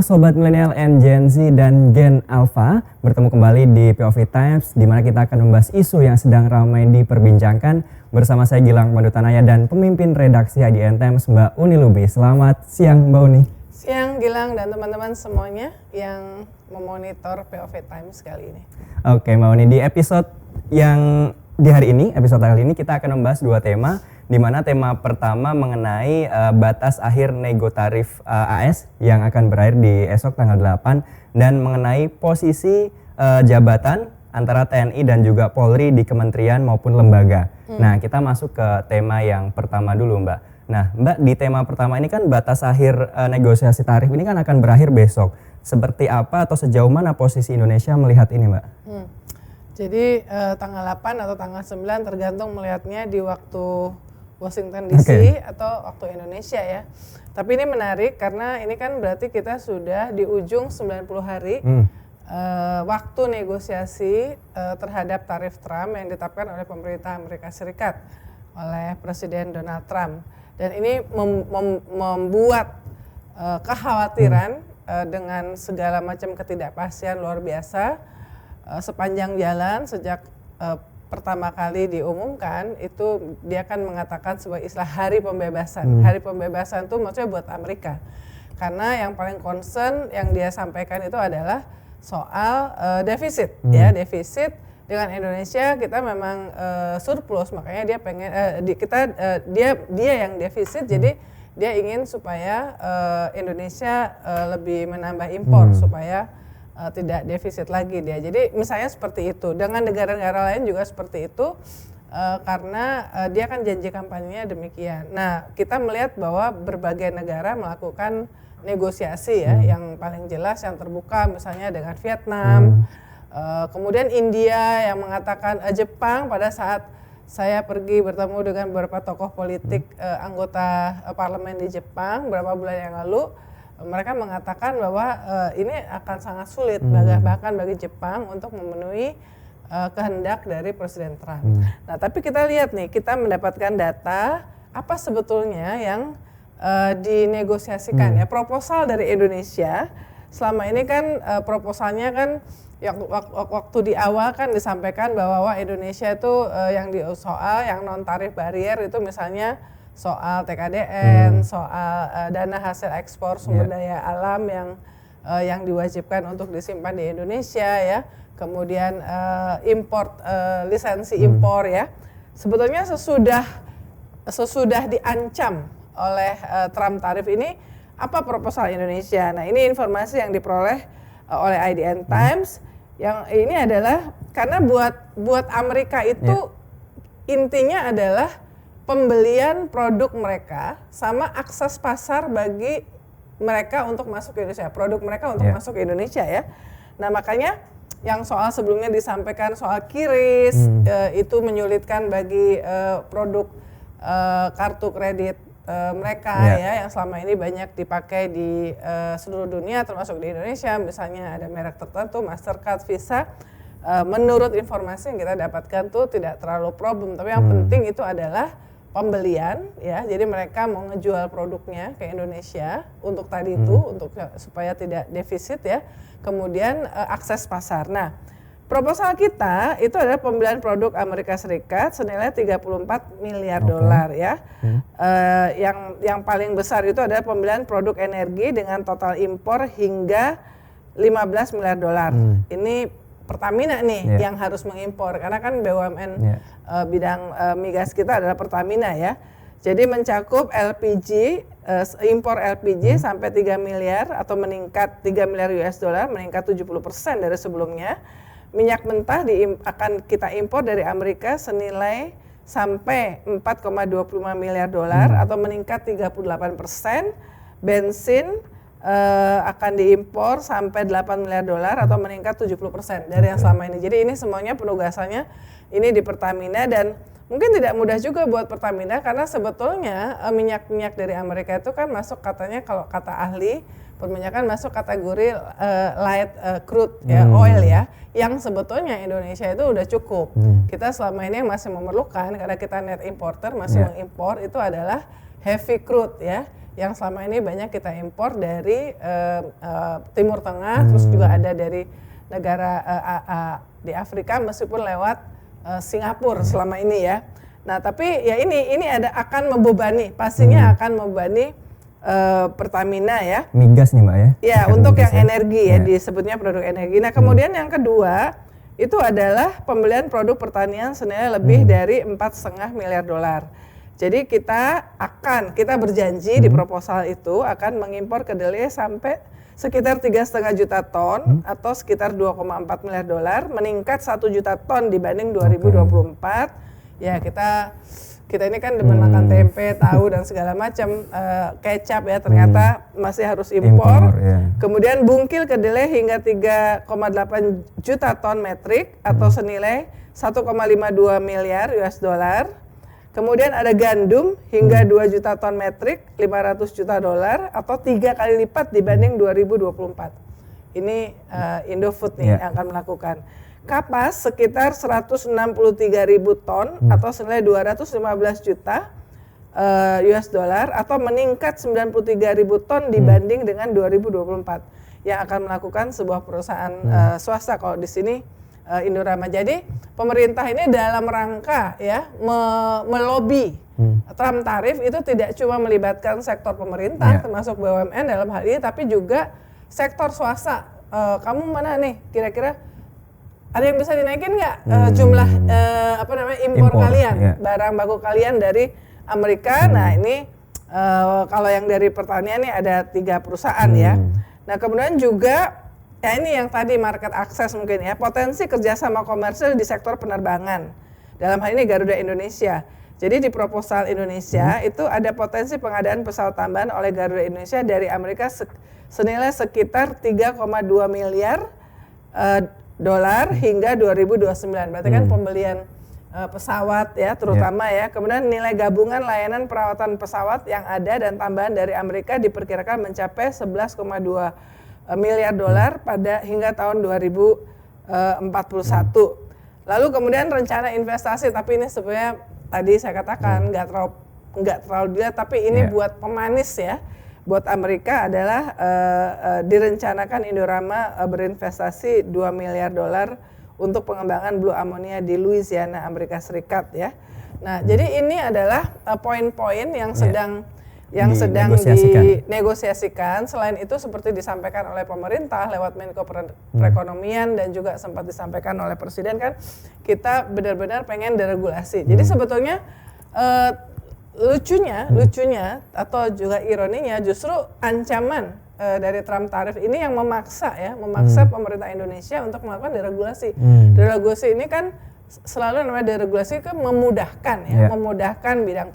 Sobat Millennial and Gen Z dan Gen Alpha, bertemu kembali di POV Times di mana kita akan membahas isu yang sedang ramai diperbincangkan bersama saya Gilang Pandutanaya dan pemimpin redaksi IDN Times Mbak Uni Lubi. Selamat siang Mbak Uni. Siang Gilang dan teman-teman semuanya yang memonitor POV Times kali ini. Oke Mbak Uni, di episode yang di hari ini, episode kali ini kita akan membahas dua tema, di mana tema pertama mengenai batas akhir nego tarif AS yang akan berakhir di esok tanggal 8 dan mengenai posisi jabatan antara TNI dan juga Polri di kementerian maupun lembaga. Nah, kita masuk ke tema yang pertama dulu Mbak. Nah Mbak, di tema pertama ini kan batas akhir negosiasi tarif ini kan akan berakhir besok. Seperti apa atau sejauh mana posisi Indonesia melihat ini Mbak? Jadi tanggal 8 atau tanggal 9 tergantung melihatnya di waktu Washington DC atau waktu Indonesia ya. Tapi ini menarik karena ini kan berarti kita sudah di ujung 90 hari waktu negosiasi terhadap tarif Trump yang ditetapkan oleh pemerintah Amerika Serikat oleh Presiden Donald Trump. Dan ini membuat kekhawatiran dengan segala macam ketidakpastian luar biasa sepanjang jalan sejak pertama kali diumumkan itu dia kan mengatakan sebuah istilah hari pembebasan. Hari pembebasan itu maksudnya buat Amerika. Karena yang paling concern yang dia sampaikan itu adalah soal defisit ya, defisit dengan Indonesia kita memang surplus, makanya dia pengen dia yang defisit jadi dia ingin supaya Indonesia lebih menambah impor supaya tidak defisit lagi dia. Jadi misalnya seperti itu. Dengan negara-negara lain juga seperti itu karena dia kan janji kampanyenya demikian. Nah kita melihat bahwa berbagai negara melakukan negosiasi ya, yang paling jelas yang terbuka misalnya dengan Vietnam, kemudian India yang mengatakan Jepang pada saat saya pergi bertemu dengan beberapa tokoh politik anggota parlemen di Jepang beberapa bulan yang lalu. Mereka mengatakan bahwa ini akan sangat sulit bahkan bagi Jepang untuk memenuhi kehendak dari Presiden Trump. Nah, tapi kita lihat nih, kita mendapatkan data apa sebetulnya yang dinegosiasikan ya. Proposal dari Indonesia selama ini kan proposalnya kan yang waktu di awal kan disampaikan bahwa Indonesia itu yang soal yang non tarif barier itu misalnya soal TKDN, soal dana hasil ekspor sumber daya alam yang diwajibkan untuk disimpan di Indonesia ya, kemudian import lisensi impor ya. Sebetulnya sesudah diancam oleh Trump tarif ini apa proposal Indonesia? Nah ini informasi yang diperoleh oleh IDN Times yang ini adalah karena buat Amerika itu intinya adalah pembelian produk mereka sama akses pasar bagi mereka untuk masuk ke Indonesia, produk mereka untuk masuk ke Indonesia ya. Nah makanya yang soal sebelumnya disampaikan soal QRIS itu menyulitkan bagi produk kartu kredit mereka ya yang selama ini banyak dipakai di seluruh dunia termasuk di Indonesia, misalnya ada merek tertentu Mastercard, Visa. Menurut informasi yang kita dapatkan tuh tidak terlalu problem, tapi yang penting itu adalah pembelian ya, jadi mereka mau ngejual produknya ke Indonesia untuk tadi itu untuk supaya tidak defisit ya, kemudian akses pasar. Nah proposal kita itu adalah pembelian produk Amerika Serikat senilai 34 miliar dolar ya. Yang paling besar itu adalah pembelian produk energi dengan total impor hingga 15 miliar dolar. Ini Pertamina nih yang harus mengimpor karena kan BUMN bidang migas kita adalah Pertamina ya. Jadi mencakup LPG, impor LPG sampai 3 miliar atau meningkat 3 miliar US dollar, meningkat 70% dari sebelumnya. Minyak mentah akan kita impor dari Amerika senilai sampai 4,25 miliar dolar atau meningkat 38%. Bensin akan diimpor sampai 8 miliar dolar atau meningkat 70% dari yang selama ini. Jadi ini semuanya penugasannya ini di Pertamina dan mungkin tidak mudah juga buat Pertamina karena sebetulnya minyak-minyak dari Amerika itu kan masuk katanya kalau kata ahli perminyakan masuk kategori light crude ya, oil ya, yang sebetulnya Indonesia itu udah cukup. Kita selama ini yang masih memerlukan karena kita net importer masih mengimpor itu adalah heavy crude ya, yang selama ini banyak kita impor dari Timur Tengah, terus juga ada dari negara di Afrika meskipun lewat Singapura selama ini ya. Nah tapi ya ini akan membebani, pastinya akan membebani Pertamina ya. Migas nih Mbak ya? Ya untuk yang energi ya, disebutnya produk energi. Nah kemudian yang kedua itu adalah pembelian produk pertanian senilai lebih dari 4,5 miliar dolar. Jadi kita berjanji di proposal itu akan mengimpor kedelai sampai sekitar 3,5 juta ton atau sekitar 2,4 miliar dolar, meningkat 1 juta ton dibanding 2024. Ya kita ini kan demen makan tempe, tahu dan segala macam, kecap ya ternyata masih harus impor. Kemudian bungkil kedelai hingga 3,8 juta ton metrik atau senilai 1,52 miliar US dollar. Kemudian ada gandum hingga 2 juta ton metrik, 500 juta dolar atau 3 kali lipat dibanding 2024. Ini Indofood nih yang akan melakukan. Kapas sekitar 163.000 ton atau senilai 215 juta US dollar atau meningkat 93.000 ton dibanding dengan 2024 yang akan melakukan sebuah perusahaan swasta kalau di sini Indorama. Jadi pemerintah ini dalam rangka ya melobi Trump tarif itu tidak cuma melibatkan sektor pemerintah termasuk BUMN dalam hal ini, tapi juga sektor swasta. Kamu mana nih kira-kira ada yang bisa dinaikin nggak jumlah impor kalian, barang baku kalian dari Amerika? Nah ini kalau yang dari pertanian nih ada 3 perusahaan ya. Nah kemudian juga ya ini yang tadi market access mungkin ya, potensi kerjasama komersil di sektor penerbangan. Dalam hal ini Garuda Indonesia. Jadi di proposal Indonesia itu ada potensi pengadaan pesawat tambahan oleh Garuda Indonesia dari Amerika senilai sekitar 3,2 miliar dolar hingga 2029. Berarti kan pembelian pesawat ya terutama ya. Kemudian nilai gabungan layanan perawatan pesawat yang ada dan tambahan dari Amerika diperkirakan mencapai 11,2 miliar dolar pada hingga tahun 2041. Lalu kemudian rencana investasi, tapi ini sebenarnya tadi saya katakan nggak terlalu dilihat, tapi ini buat pemanis ya. Buat Amerika adalah direncanakan Indorama berinvestasi 2 miliar dolar untuk pengembangan blue ammonia di Louisiana, Amerika Serikat ya. Nah, jadi ini adalah poin-poin yang sedang dinegosiasikan. Selain itu seperti disampaikan oleh pemerintah lewat Menko Perekonomian dan juga sempat disampaikan oleh Presiden kan, kita benar-benar pengen deregulasi. Jadi sebetulnya lucunya atau juga ironinya justru ancaman dari Trump tarif ini yang memaksa pemerintah Indonesia untuk melakukan deregulasi. Deregulasi ini kan selalu namanya deregulasi kan memudahkan memudahkan bidang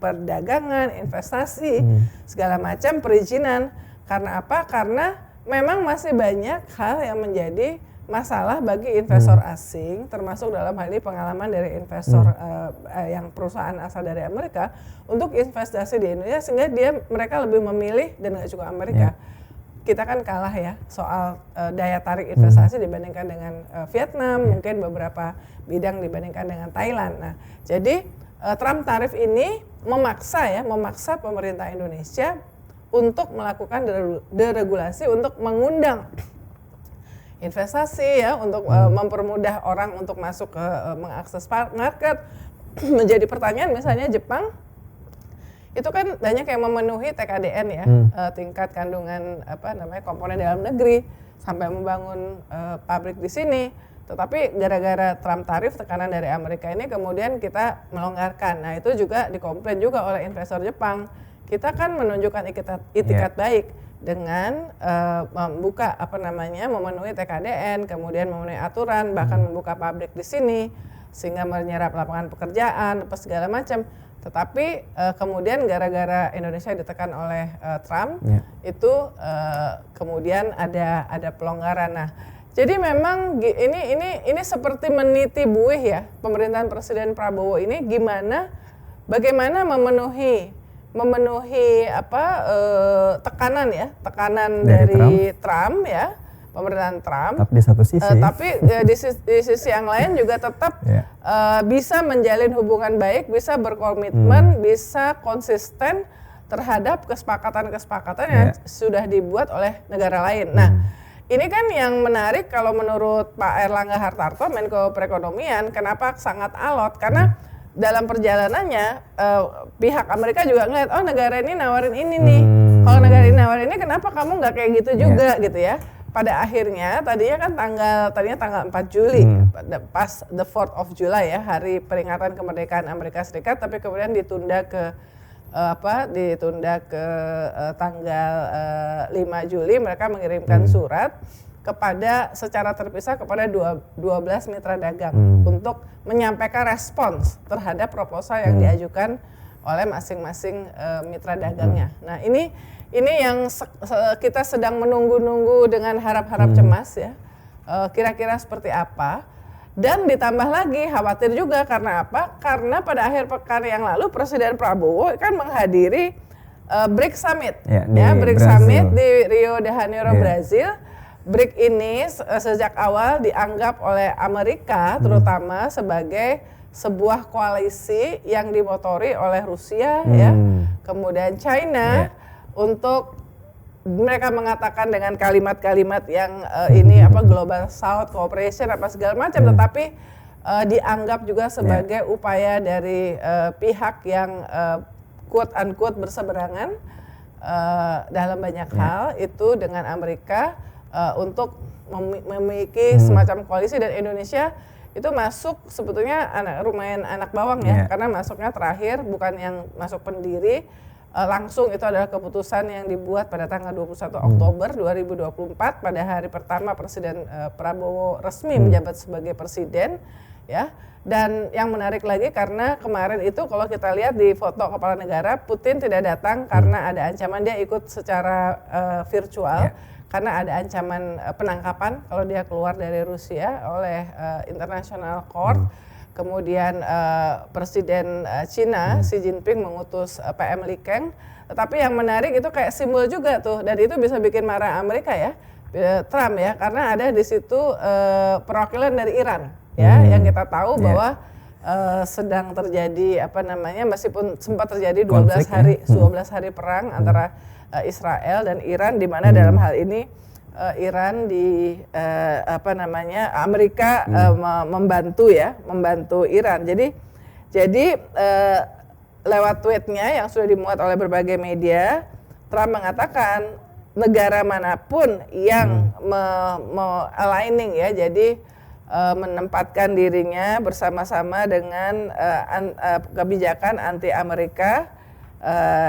perdagangan, investasi, segala macam perizinan. Karena apa? Karena memang masih banyak hal yang menjadi masalah bagi investor asing, termasuk dalam hal ini pengalaman dari investor yang perusahaan asal dari Amerika untuk investasi di Indonesia, sehingga mereka lebih memilih dan nggak cukup Amerika. Kita kan kalah ya soal daya tarik investasi dibandingkan dengan Vietnam, mungkin beberapa bidang dibandingkan dengan Thailand. Nah, jadi Trump tarif ini memaksa pemerintah Indonesia untuk melakukan deregulasi, untuk mengundang investasi ya, untuk mempermudah orang untuk masuk ke mengakses market. Menjadi pertanyaan misalnya Jepang itu kan banyak yang memenuhi TKDN ya, tingkat kandungan komponen dalam negeri sampai membangun pabrik di sini. Tetapi gara-gara Trump tarif, tekanan dari Amerika ini kemudian kita melonggarkan. Nah itu juga dikomplain juga oleh investor Jepang. Kita kan menunjukkan itikat baik dengan membuka memenuhi TKDN, kemudian memenuhi aturan, bahkan membuka pabrik di sini sehingga menyerap lapangan pekerjaan apa segala macam. Tetapi kemudian gara-gara Indonesia ditekan oleh Trump itu kemudian ada pelonggaran. Nah, jadi memang ini seperti meniti buih ya pemerintahan Presiden Prabowo ini bagaimana memenuhi tekanan dari Trump ya, pemerintahan Trump. Tapi di satu sisi. Di sisi yang lain juga tetap bisa menjalin hubungan baik, bisa berkomitmen, bisa konsisten terhadap kesepakatan-kesepakatan yang sudah dibuat oleh negara lain. Nah, ini kan yang menarik kalau menurut Pak Airlangga Hartarto, Menko Perekonomian, kenapa sangat alot? Karena dalam perjalanannya pihak Amerika juga ngeliat, oh negara ini nawarin ini nih. Kalau negara ini nawarin ini, kenapa kamu nggak kayak gitu juga gitu ya? Pada akhirnya tadinya kan tanggal 4 Juli, pas the 4th of July ya, hari peringatan kemerdekaan Amerika Serikat, tapi kemudian ditunda ke tanggal 5 Juli. Mereka mengirimkan surat kepada secara terpisah kepada 12 mitra dagang untuk menyampaikan respons terhadap proposal yang diajukan oleh masing-masing mitra dagangnya. Nah, ini yang kita sedang menunggu-nunggu dengan harap-harap cemas ya. Kira-kira seperti apa? Dan ditambah lagi khawatir juga karena apa? Karena pada akhir pekan yang lalu Presiden Prabowo kan menghadiri BRICS Summit, BRICS Summit di Rio de Janeiro, Brazil. BRICS ini sejak awal dianggap oleh Amerika terutama sebagai sebuah koalisi yang dimotori oleh Rusia, ya, kemudian China, untuk mereka mengatakan dengan kalimat-kalimat yang ini Global South Cooperation apa segala macam, tetapi dianggap juga sebagai upaya dari pihak yang quote unquote berseberangan dalam banyak hal itu dengan Amerika untuk memiliki semacam koalisi, dan Indonesia itu masuk sebetulnya lumayan anak bawang ya, karena masuknya terakhir, bukan yang masuk pendiri. Langsung itu adalah keputusan yang dibuat pada tanggal 21 Oktober 2024 pada hari pertama Presiden Prabowo resmi menjabat sebagai presiden ya. Dan yang menarik lagi karena kemarin itu kalau kita lihat di foto kepala negara, Putin tidak datang karena ada ancaman, dia ikut secara virtual karena ada ancaman penangkapan kalau dia keluar dari Rusia oleh International Court. Kemudian Presiden Cina Xi Jinping mengutus PM Li Keng. Tetapi yang menarik itu kayak simbol juga tuh, dan itu bisa bikin marah Amerika ya, Trump ya, karena ada di situ perwakilan dari Iran ya, yang kita tahu bahwa sedang terjadi meskipun sempat terjadi 12 hari perang antara Israel dan Iran, di mana dalam hal ini Iran Amerika membantu Iran. Jadi lewat tweetnya yang sudah dimuat oleh berbagai media, Trump mengatakan negara manapun yang aligning ya, jadi menempatkan dirinya bersama-sama dengan kebijakan anti Amerika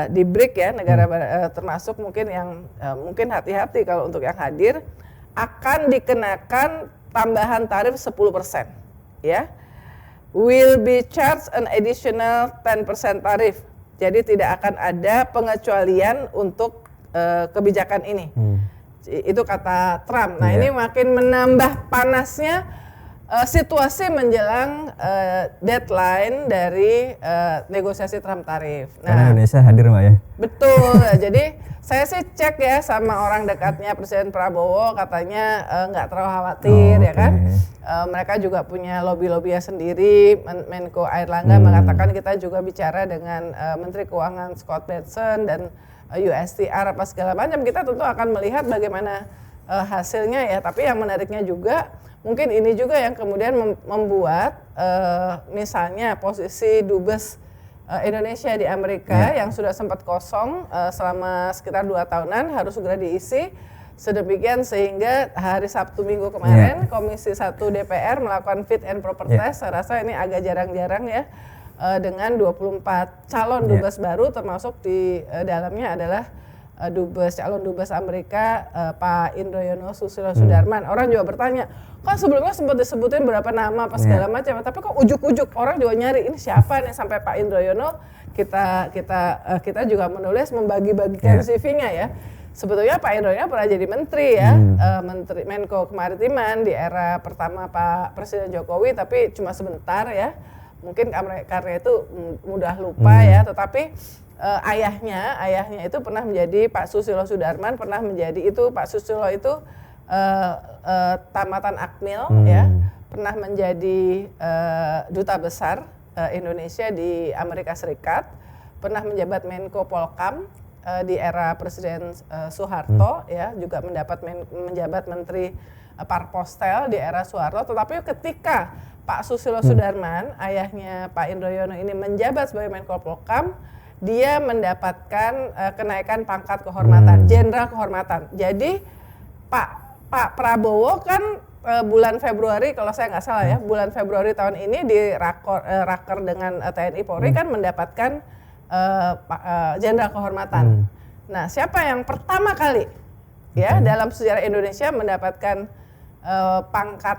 di BRICS ya, negara termasuk mungkin yang mungkin hati-hati kalau untuk yang hadir, akan dikenakan tambahan tarif 10% ya. Will be charged an additional 10% tarif. Jadi tidak akan ada pengecualian untuk kebijakan ini. Itu kata Trump. Nah, ini makin menambah panasnya situasi menjelang deadline dari negosiasi Trump tarif. Karena Indonesia hadir Mbak ya? Betul, jadi saya sih cek ya sama orang dekatnya Presiden Prabowo, katanya nggak terlalu khawatir ya kan. Mereka juga punya lobby-lobbynya sendiri. Menko Airlangga mengatakan kita juga bicara dengan Menteri Keuangan Scott Bessent dan USTR apa segala macam. Kita tentu akan melihat bagaimana hasilnya ya, tapi yang menariknya juga mungkin ini juga yang kemudian membuat misalnya posisi dubes Indonesia di Amerika yang sudah sempat kosong selama sekitar 2 tahunan harus segera diisi, sedemikian sehingga hari Sabtu Minggu kemarin Komisi 1 DPR melakukan fit and proper test. Saya rasa ini agak jarang-jarang ya, dengan 24 calon dubes baru, termasuk di dalamnya adalah calon dubes Amerika Pak Indroyono Susilo Sudarman. Orang juga bertanya, kok sebelumnya sempat disebutin berapa nama apa segala macam, tapi kok ujuk-ujuk orang juga nyari ini siapa nih, sampai Pak Indroyono kita juga menulis membagi-bagikan CV-nya ya. Sebetulnya Pak Indroyono pernah jadi menteri ya, Menteri Menko Kemaritiman di era pertama Pak Presiden Jokowi, tapi cuma sebentar ya. Mungkin karena itu mudah lupa ya, tetapi ayahnya itu pernah menjadi Pak Susilo Sudarman, pernah menjadi itu Pak Susilo itu tamatan Akmil ya, pernah menjadi duta besar Indonesia di Amerika Serikat, pernah menjabat Menko Polkam di era Presiden Soeharto, ya, juga menjabat Menteri Parpostel di era Soeharto. Tetapi ketika Pak Susilo Sudarman, ayahnya Pak Indroyono ini menjabat sebagai Menko Polkam, dia mendapatkan kenaikan pangkat kehormatan, jenderal kehormatan. Jadi Pak Prabowo kan bulan Februari, kalau saya nggak salah ya, bulan Februari tahun ini di raker dengan TNI Polri kan mendapatkan jenderal kehormatan. Nah, siapa yang pertama kali ya dalam sejarah Indonesia mendapatkan pangkat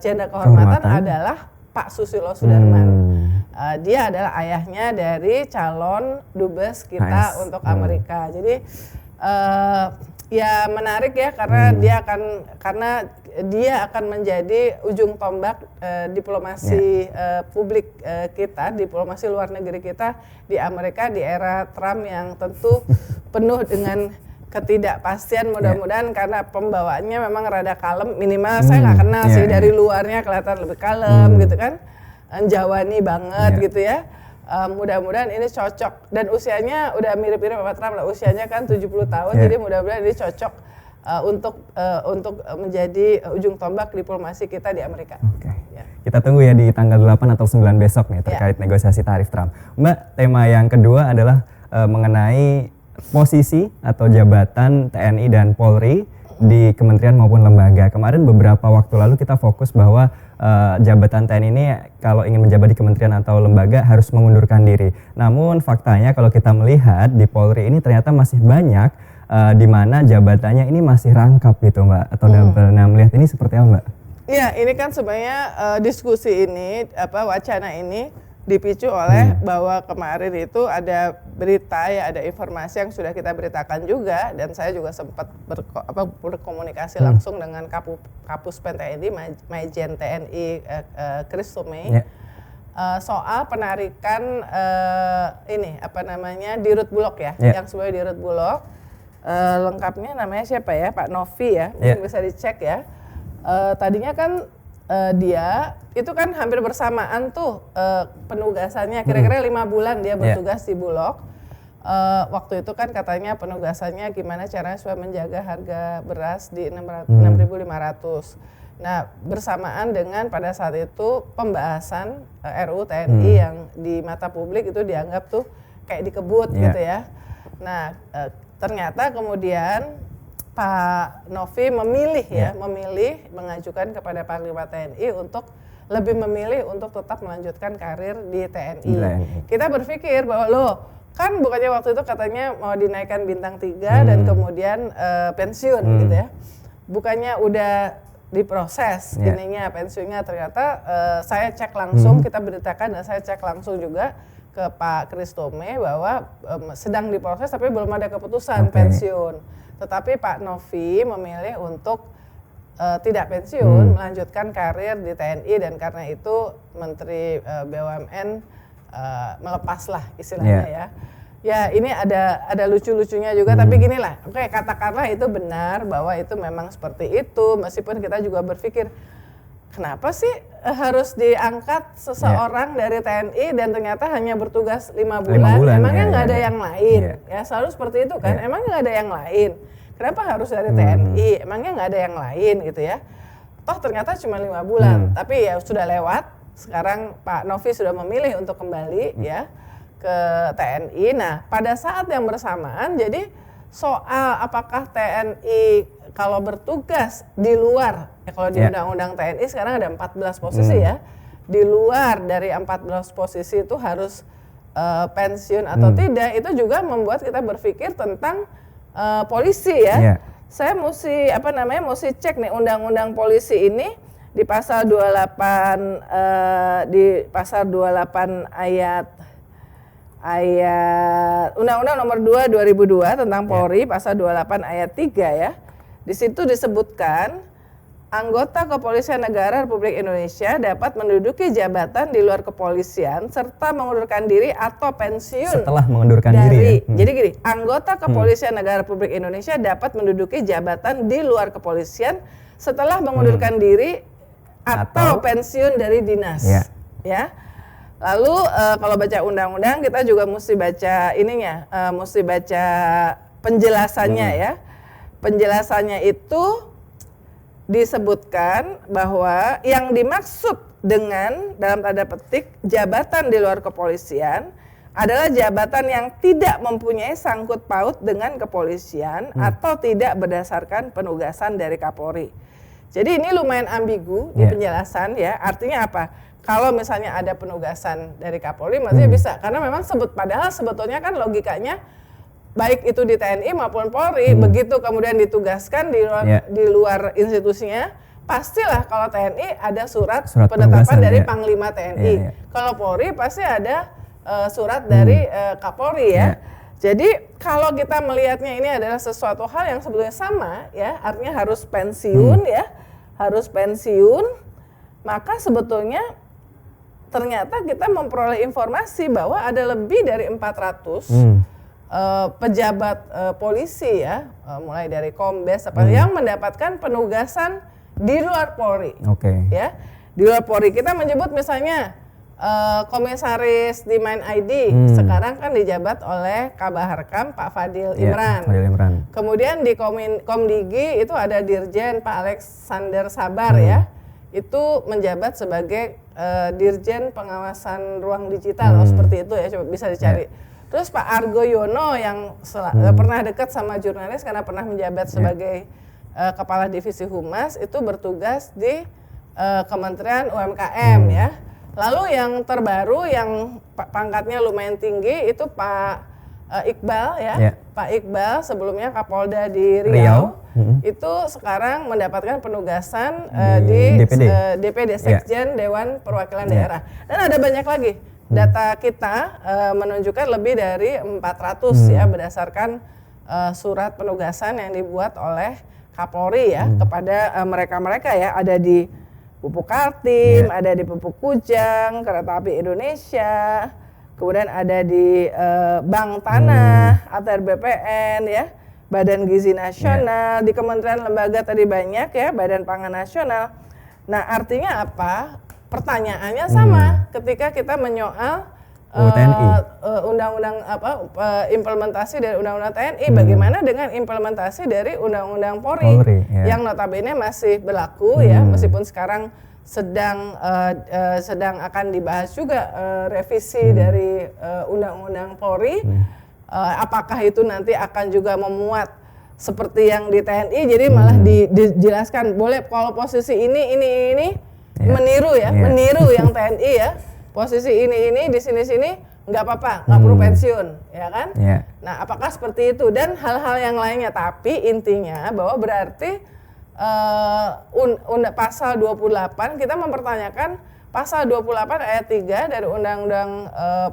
jenderal kehormatan adalah Pak Susilo Sudarman. Dia adalah ayahnya dari calon dubes kita untuk Amerika. Jadi ya menarik ya, karena dia akan menjadi ujung tombak diplomasi publik kita, diplomasi luar negeri kita di Amerika di era Trump yang tentu penuh dengan ketidakpastian. Mudah-mudahan karena pembawaannya memang rada kalem, minimal saya nggak kenal sih, dari luarnya kelihatan lebih kalem gitu kan, Jawani banget gitu ya. Mudah-mudahan ini cocok, dan usianya udah mirip-mirip sama Trump lah, usianya kan 70 tahun, jadi mudah-mudahan ini cocok untuk menjadi ujung tombak diplomasi kita di Amerika. Kita tunggu ya di tanggal 8 atau 9 besok nih terkait negosiasi tarif Trump. Mbak, tema yang kedua adalah mengenai posisi atau jabatan TNI dan Polri di kementerian maupun lembaga. Kemarin beberapa waktu lalu kita fokus bahwa jabatan TNI ini kalau ingin menjabat di kementerian atau lembaga harus mengundurkan diri. Namun faktanya kalau kita melihat di Polri ini ternyata masih banyak di mana jabatannya ini masih rangkap gitu Mbak, atau double. Nah, melihat ini seperti apa Mbak? Iya, ini kan sebenarnya diskusi ini, wacana ini dipicu oleh bahwa kemarin itu ada berita ya, ada informasi yang sudah kita beritakan juga, dan saya juga sempat berkomunikasi langsung dengan Kapuspen TNI, Majen TNI Christomey, soal penarikan Dirut Bulog ya, yang sebenarnya Dirut Bulog, lengkapnya namanya siapa ya, Pak Novi ya, mungkin bisa dicek ya. Tadinya kan dia itu kan hampir bersamaan tuh penugasannya, kira-kira 5 bulan dia bertugas di Bulog. Waktu itu kan katanya penugasannya gimana caranya supaya menjaga harga beras di 6.500. Nah, bersamaan dengan pada saat itu pembahasan RUU TNI yang di mata publik itu dianggap tuh kayak dikebut gitu ya. Nah, ternyata kemudian Pak Novi memilih mengajukan kepada Panglima TNI untuk lebih memilih untuk tetap melanjutkan karir di TNI. Kita berpikir bahwa kan bukannya waktu itu katanya mau dinaikkan bintang 3 dan kemudian pensiun gitu ya. Bukannya udah diproses ininya pensiunnya, ternyata saya cek langsung, kita beritakan dan saya cek langsung juga ke Pak Christomey bahwa sedang diproses tapi belum ada keputusan pensiun. Tetapi Pak Novi memilih untuk tidak pensiun, melanjutkan karir di TNI, dan karena itu Menteri BUMN melepaslah istilahnya ya. Ya, ini ada lucu-lucunya juga, tapi ginilah, katakanlah itu benar bahwa itu memang seperti itu, meskipun kita juga berpikir kenapa sih harus diangkat seseorang dari TNI dan ternyata hanya bertugas 5 bulan, emangnya nggak ada yang lain? Ya selalu seperti itu kan, emangnya nggak ada yang lain? Kenapa harus dari TNI? Emangnya nggak ada yang lain gitu ya? Toh ternyata cuma 5 bulan, tapi ya sudah lewat. Sekarang Pak Novi sudah memilih untuk kembali ya ke TNI. Nah, pada saat yang bersamaan, jadi soal apakah TNI kalau bertugas di luar, ya kalau di Undang-Undang TNI sekarang ada 14 posisi ya, di luar dari 14 posisi itu harus pensiun atau tidak, itu juga membuat kita berpikir tentang polisi ya. Saya mesti mesti cek nih Undang-Undang Polisi ini di pasal 28 ayat Undang-Undang Nomor 2 2002 tentang Polri, pasal 28 ayat 3 ya. Di situ disebutkan anggota Kepolisian Negara Republik Indonesia dapat menduduki jabatan di luar kepolisian serta mengundurkan diri atau pensiun setelah mengundurkan diri. Jadi gini, anggota Kepolisian Negara Republik Indonesia dapat menduduki jabatan di luar kepolisian setelah mengundurkan diri atau pensiun dari dinas. Ya. Lalu kalau baca undang-undang kita juga mesti baca ininya, mesti baca penjelasannya ya. Penjelasannya itu disebutkan bahwa yang dimaksud dengan dalam tanda petik jabatan di luar kepolisian adalah jabatan yang tidak mempunyai sangkut paut dengan kepolisian atau tidak berdasarkan penugasan dari Kapolri. Jadi ini lumayan ambigu di penjelasan ya. Artinya apa? Kalau misalnya ada penugasan dari Kapolri, maksudnya bisa. Karena memang padahal sebetulnya kan logikanya baik itu di TNI maupun Polri, begitu kemudian ditugaskan di luar institusinya, pastilah kalau TNI ada surat penetapan dari Panglima TNI. Kalau Polri pasti ada surat dari Kapolri ya. Jadi kalau kita melihatnya ini adalah sesuatu hal yang sebetulnya sama ya, artinya harus pensiun ya, harus pensiun, maka sebetulnya ternyata kita memperoleh informasi bahwa ada lebih dari 400 pejabat polisi ya, mulai dari Kombes yang mendapatkan penugasan di luar Polri. Ya, di luar Polri kita menyebut misalnya komisaris di Main ID sekarang kan dijabat oleh Kabaharkam Pak Fadil Imran. Kemudian di Komdigi itu ada Dirjen Pak Alexander Sabar ya. Itu menjabat sebagai Dirjen Pengawasan Ruang Digital seperti itu ya, coba bisa dicari. Terus Pak Argo Yono yang pernah dekat sama jurnalis karena pernah menjabat sebagai Kepala Divisi Humas itu bertugas di Kementerian UMKM ya. Lalu yang terbaru yang pangkatnya lumayan tinggi itu Pak Iqbal ya. Pak Iqbal sebelumnya Kapolda di Riau. Itu sekarang mendapatkan penugasan di DPD Sekjen Dewan Perwakilan Daerah. Dan ada banyak lagi. Data kita menunjukkan lebih dari 400 ya berdasarkan surat penugasan yang dibuat oleh Kapolri ya kepada mereka-mereka ya, ada di Pupuk Kaltim, ada di Pupuk Kujang, Kereta Api Indonesia, kemudian ada di Bank Tanah, ATR BPN ya, Badan Gizi Nasional, di kementerian lembaga tadi banyak ya, Badan Pangan Nasional. Nah artinya apa? Pertanyaannya sama ketika kita menyoal undang-undang implementasi dari undang-undang TNI, bagaimana dengan implementasi dari undang-undang Polri yang notabene masih berlaku ya, meskipun sekarang sedang akan dibahas juga revisi dari undang-undang Polri. Apakah itu nanti akan juga memuat seperti yang di TNI, jadi malah dijelaskan boleh kalau posisi ini meniru ya, meniru yang TNI ya. Posisi ini di sini nggak apa-apa, nggak perlu pensiun, ya kan? Nah, apakah seperti itu dan hal-hal yang lainnya? Tapi intinya bahwa berarti pasal 28 kita mempertanyakan pasal 28 ayat 3 dari Undang-Undang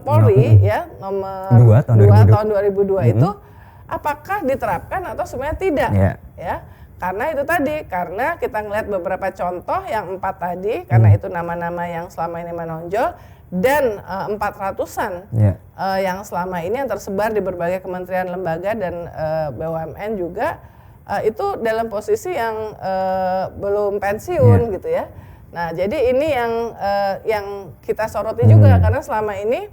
Polri ya nomor 2 tahun 2002 itu apakah diterapkan atau sebenarnya tidak? Ya. Karena itu tadi, karena kita ngelihat beberapa contoh yang 4 tadi, karena itu nama-nama yang selama ini menonjol, dan 400-an yang selama ini yang tersebar di berbagai kementerian lembaga dan BUMN juga, itu dalam posisi yang belum pensiun gitu ya. Nah jadi ini yang kita soroti juga, karena selama ini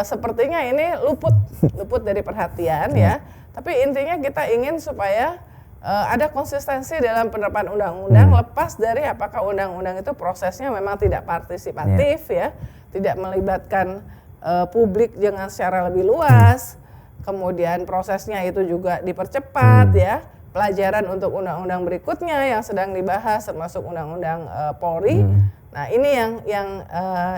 sepertinya ini luput dari perhatian ya, tapi intinya kita ingin supaya ada konsistensi dalam penerapan undang-undang, lepas dari apakah undang-undang itu prosesnya memang tidak partisipatif ya, tidak melibatkan publik dengan secara lebih luas, kemudian prosesnya itu juga dipercepat ya, pelajaran untuk undang-undang berikutnya yang sedang dibahas termasuk undang-undang Polri. Nah ini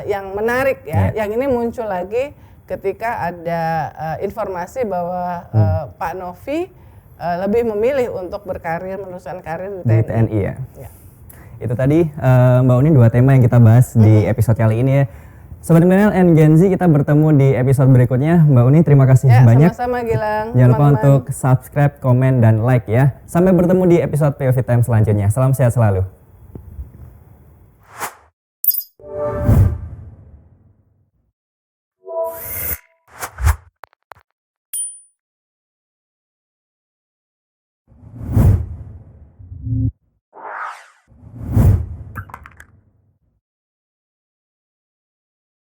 yang menarik ya, yang ini muncul lagi ketika ada informasi bahwa Pak Novi lebih memilih untuk berkarir, meneruskan karir di TNI ya. Itu tadi Mbak Uni 2 tema yang kita bahas di episode kali ini ya. Sobat Milenial and Gen Z, kita bertemu di episode berikutnya. Mbak Uni terima kasih banyak. Sama-sama Gilang. Jangan lupa untuk subscribe, komen, dan like ya. Sampai bertemu di episode POV Time selanjutnya. Salam sehat selalu.